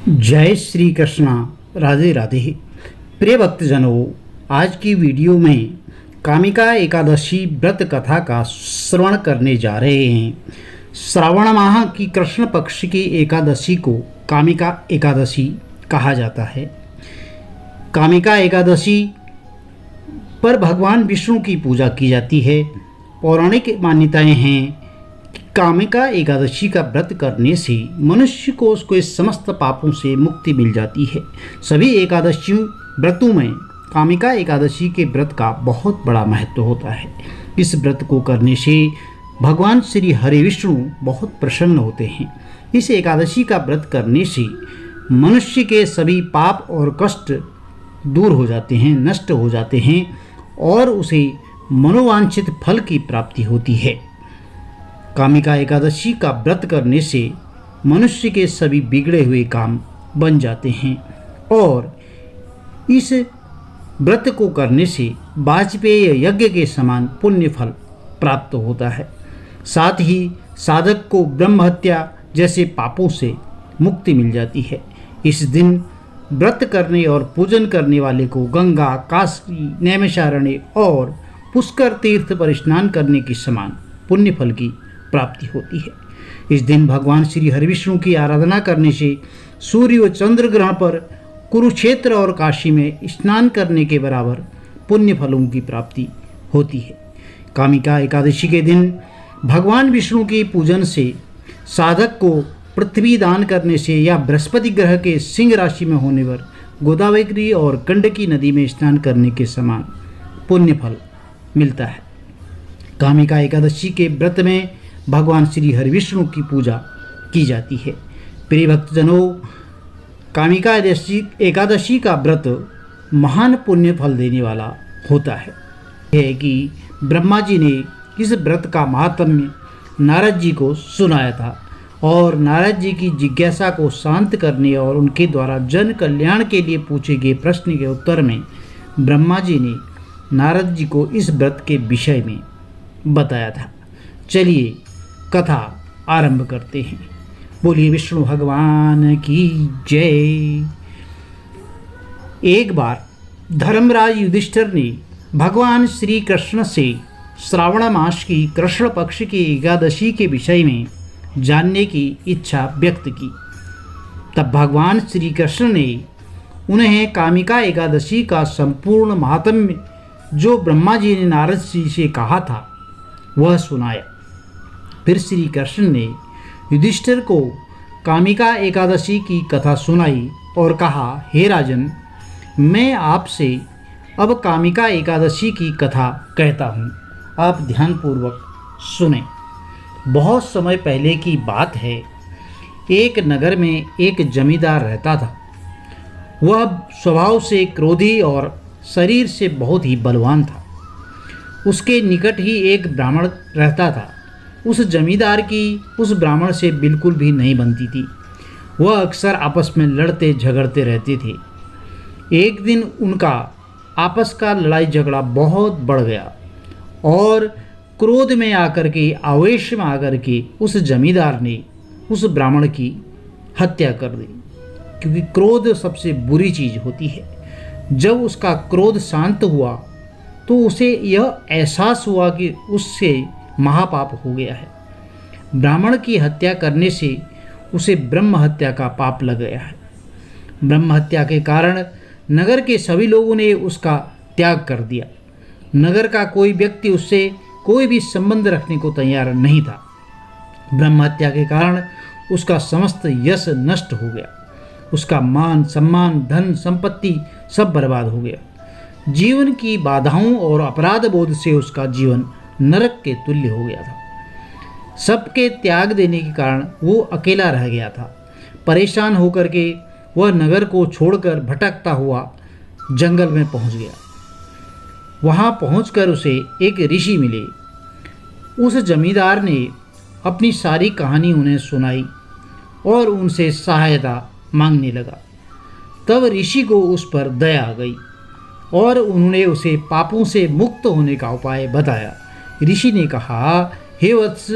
जय श्री कृष्णा। राधे राधे। प्रिय भक्तजनों, आज की वीडियो में कामिका एकादशी व्रत कथा का श्रवण करने जा रहे हैं। श्रावण माह की कृष्ण पक्ष की एकादशी को कामिका एकादशी कहा जाता है। कामिका एकादशी पर भगवान विष्णु की पूजा की जाती है। पौराणिक मान्यताएं हैं कि कामिका एकादशी का व्रत करने से मनुष्य को उसके समस्त पापों से मुक्ति मिल जाती है। सभी एकादशी व्रतों में कामिका एकादशी के व्रत का बहुत बड़ा महत्व होता है। इस व्रत को करने से भगवान श्री हरि विष्णु बहुत प्रसन्न होते हैं। इस एकादशी का व्रत करने से मनुष्य के सभी पाप और कष्ट दूर हो जाते हैं, नष्ट हो जाते हैं और उसे मनोवांछित फल की प्राप्ति होती है। कामिका एकादशी का व्रत करने से मनुष्य के सभी बिगड़े हुए काम बन जाते हैं और इस व्रत को करने से वाजपेय यज्ञ के समान पुण्य फल प्राप्त होता है। साथ ही साधक को ब्रह्म हत्या जैसे पापों से मुक्ति मिल जाती है। इस दिन व्रत करने और पूजन करने वाले को गंगा, काशी, नैमिषारण्य और पुष्कर तीर्थ पर स्नान करने के समान पुण्य फल की प्राप्ति होती है। इस दिन भगवान श्री हरिविष्णु की आराधना करने से सूर्य व चंद्र ग्रहण पर कुरुक्षेत्र और काशी में स्नान करने के बराबर पुण्य फलों की प्राप्ति होती है। कामिका एकादशी के दिन भगवान विष्णु के पूजन से साधक को पृथ्वी दान करने से या बृहस्पति ग्रह के सिंह राशि में होने पर गोदावरी और गंडकी नदी में स्नान करने के समान पुण्य फल मिलता है। कामिका एकादशी के व्रत में भगवान श्री हरिविष्णु की पूजा की जाती है। प्रिय भक्तजनों, कामिका एकादशी का व्रत महान पुण्य फल देने वाला होता है कि ब्रह्मा जी ने इस व्रत का महात्म्य नारद जी को सुनाया था और नारद जी की जिज्ञासा को शांत करने और उनके द्वारा जन कल्याण के लिए पूछे गए प्रश्न के उत्तर में ब्रह्मा जी ने नारद जी को इस व्रत के विषय में बताया था। चलिए कथा आरंभ करते हैं। बोलिए विष्णु भगवान की जय। एक बार धर्मराज युधिष्ठिर ने भगवान श्री कृष्ण से श्रावण मास की कृष्ण पक्ष की एकादशी के विषय में जानने की इच्छा व्यक्त की। तब भगवान श्री कृष्ण ने उन्हें कामिका एकादशी का संपूर्ण महात्म्य जो ब्रह्मा जी ने नारद जी से कहा था वह सुनाया। फिर श्री कृष्ण ने युधिष्ठिर को कामिका एकादशी की कथा सुनाई और कहा, हे राजन, मैं आपसे अब कामिका एकादशी की कथा कहता हूँ, आप ध्यानपूर्वक सुने। बहुत समय पहले की बात है। एक नगर में एक जमींदार रहता था। वह स्वभाव से क्रोधी और शरीर से बहुत ही बलवान था। उसके निकट ही एक ब्राह्मण रहता था। उस जमींदार की उस ब्राह्मण से बिल्कुल भी नहीं बनती थी। वह अक्सर आपस में लड़ते झगड़ते रहते थे। एक दिन उनका आपस का लड़ाई झगड़ा बहुत बढ़ गया और क्रोध में आकर के, आवेश में आकर के उस जमींदार ने उस ब्राह्मण की हत्या कर दी। क्योंकि क्रोध सबसे बुरी चीज़ होती है। जब उसका क्रोध शांत हुआ तो उसे यह एहसास हुआ कि उससे महापाप हो गया है। ब्राह्मण की हत्या करने से उसे ब्रह्म हत्या का पाप लग गया है। ब्रह्म हत्या के कारण नगर के सभी लोगों ने उसका त्याग कर दिया। नगर का कोई व्यक्ति उससे कोई भी संबंध रखने को तैयार नहीं था। ब्रह्म हत्या के कारण उसका समस्त यश नष्ट हो गया। उसका मान, सम्मान, धन, संपत्ति सब बर्बाद हो गया। जीवन की बाधाओं और अपराध बोध से उसका जीवन नरक के तुल्य हो गया था। सबके त्याग देने के कारण वो अकेला रह गया था। परेशान होकर के वह नगर को छोड़कर भटकता हुआ जंगल में पहुंच गया। वहां पहुंचकर उसे एक ऋषि मिले। उस जमींदार ने अपनी सारी कहानी उन्हें सुनाई और उनसे सहायता मांगने लगा। तब ऋषि को उस पर दया आ गई और उन्होंने उसे पापों से मुक्त होने का उपाय बताया। ऋषि ने कहा, हे वत्स,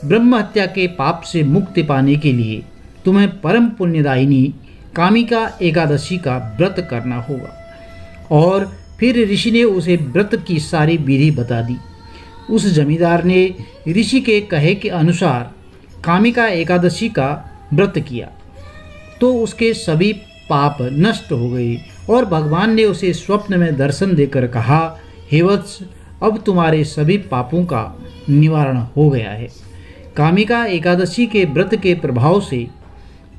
ब्रह्म हत्या के पाप से मुक्ति पाने के लिए तुम्हें परम पुण्यदायिनी कामिका एकादशी का व्रत करना होगा। और फिर ऋषि ने उसे व्रत की सारी विधि बता दी। उस जमींदार ने ऋषि के कहे के अनुसार कामिका एकादशी का व्रत किया तो उसके सभी पाप नष्ट हो गए और भगवान ने उसे स्वप्न में दर्शन देकर कहा, हे वत्स, अब तुम्हारे सभी पापों का निवारण हो गया है। कामिका एकादशी के व्रत के प्रभाव से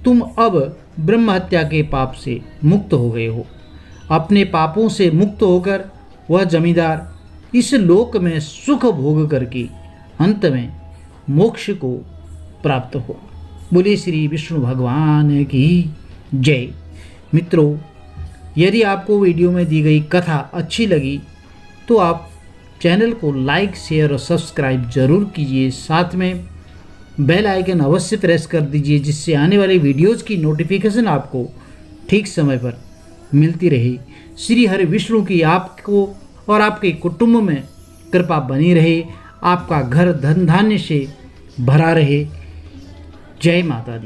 तुम अब ब्रह्म हत्या के पाप से मुक्त हो गए हो। अपने पापों से मुक्त होकर वह जमींदार इस लोक में सुख भोग करके अंत में मोक्ष को प्राप्त हुआ। बोले श्री विष्णु भगवान की जय। मित्रों, यदि आपको वीडियो में दी गई कथा अच्छी लगी तो आप चैनल को लाइक, शेयर और सब्सक्राइब जरूर कीजिए। साथ में बेल आइकन अवश्य प्रेस कर दीजिए जिससे आने वाले वीडियोज़ की नोटिफिकेशन आपको ठीक समय पर मिलती रहे। श्री हरि विष्णु की आपको और आपके कुटुंब में कृपा बनी रहे, आपका घर धन धान्य से भरा रहे। जय माता दी।